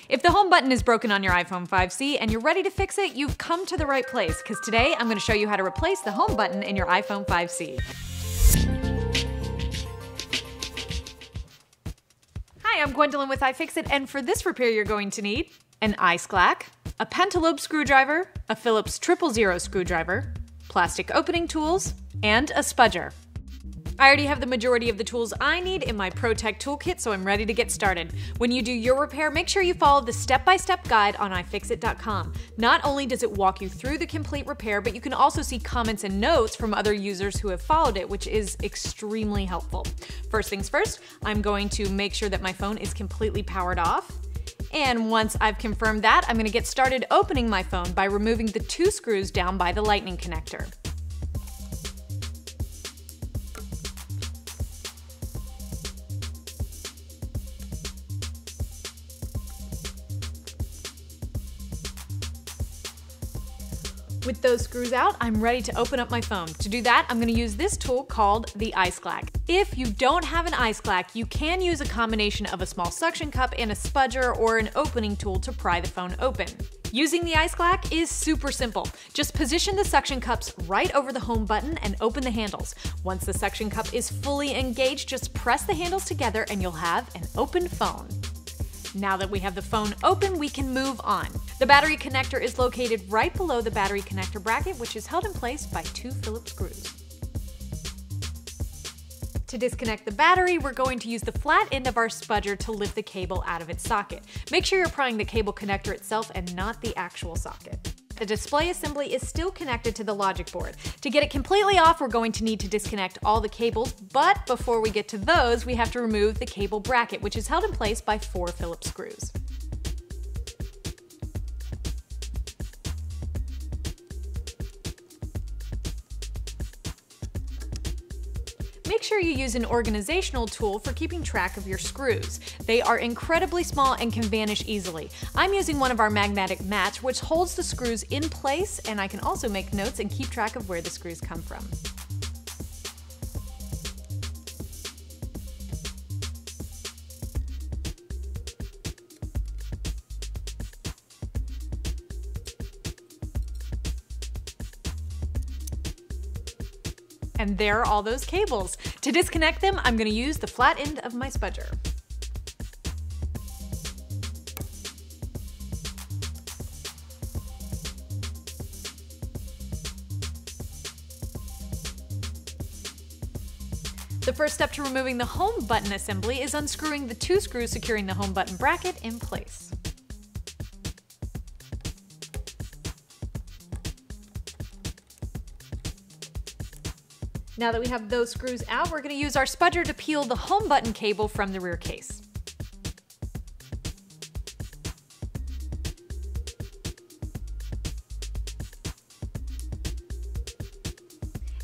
If the home button is broken on your iPhone 5C and you're ready to fix it, you've come to the right place, because today I'm going to show you how to replace the home button in your iPhone 5C. Hi, I'm Gwendolyn with iFixit, and for this repair you're going to need an iSclack, a pentalobe screwdriver, a Phillips 000 screwdriver, plastic opening tools, and a spudger. I already have the majority of the tools I need in my ProTech toolkit, so I'm ready to get started. When you do your repair, make sure you follow the step-by-step guide on iFixit.com. Not only does it walk you through the complete repair, but you can also see comments and notes from other users who have followed it, which is extremely helpful. First things first, I'm going to make sure that my phone is completely powered off. And once I've confirmed that, I'm going to get started opening my phone by removing the 2 screws down by the lightning connector. With those screws out, I'm ready to open up my phone. To do that, I'm going to use this tool called the iSclack. If you don't have an iSclack, you can use a combination of a small suction cup and a spudger or an opening tool to pry the phone open. Using the iSclack is super simple. Just position the suction cups right over the home button and open the handles. Once the suction cup is fully engaged, just press the handles together and you'll have an open phone. Now that we have the phone open, we can move on. The battery connector is located right below the battery connector bracket, which is held in place by 2 Phillips screws. To disconnect the battery, we're going to use the flat end of our spudger to lift the cable out of its socket. Make sure you're prying the cable connector itself and not the actual socket. The display assembly is still connected to the logic board. To get it completely off, we're going to need to disconnect all the cables, but before we get to those, we have to remove the cable bracket, which is held in place by 4 Phillips screws. Make sure you use an organizational tool for keeping track of your screws. They are incredibly small and can vanish easily. I'm using one of our magnetic mats, which holds the screws in place, and I can also make notes and keep track of where the screws come from. And there are all those cables. To disconnect them, I'm going to use the flat end of my spudger. The first step to removing the home button assembly is unscrewing the 2 screws securing the home button bracket in place. Now that we have those screws out, we're going to use our spudger to peel the home button cable from the rear case.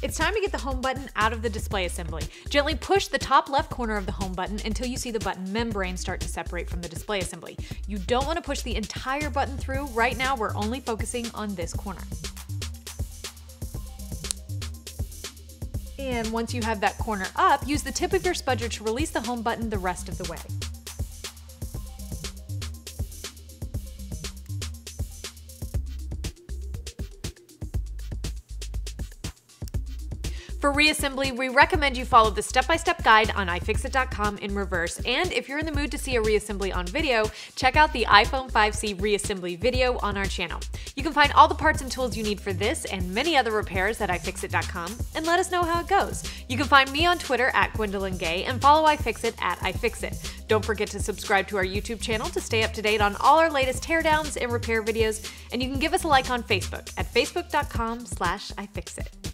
It's time to get the home button out of the display assembly. Gently push the top left corner of the home button until you see the button membrane start to separate from the display assembly. You don't want to push the entire button through. Right now, we're only focusing on this corner. And once you have that corner up, use the tip of your spudger to release the home button the rest of the way. For reassembly, we recommend you follow the step-by-step guide on iFixit.com in reverse. And if you're in the mood to see a reassembly on video, check out the iPhone 5C reassembly video on our channel. You can find all the parts and tools you need for this and many other repairs at iFixit.com, and let us know how it goes. You can find me on Twitter at Gwendolyn Gay and follow iFixit at iFixit. Don't forget to subscribe to our YouTube channel to stay up to date on all our latest teardowns and repair videos, and you can give us a like on Facebook at facebook.com/iFixit.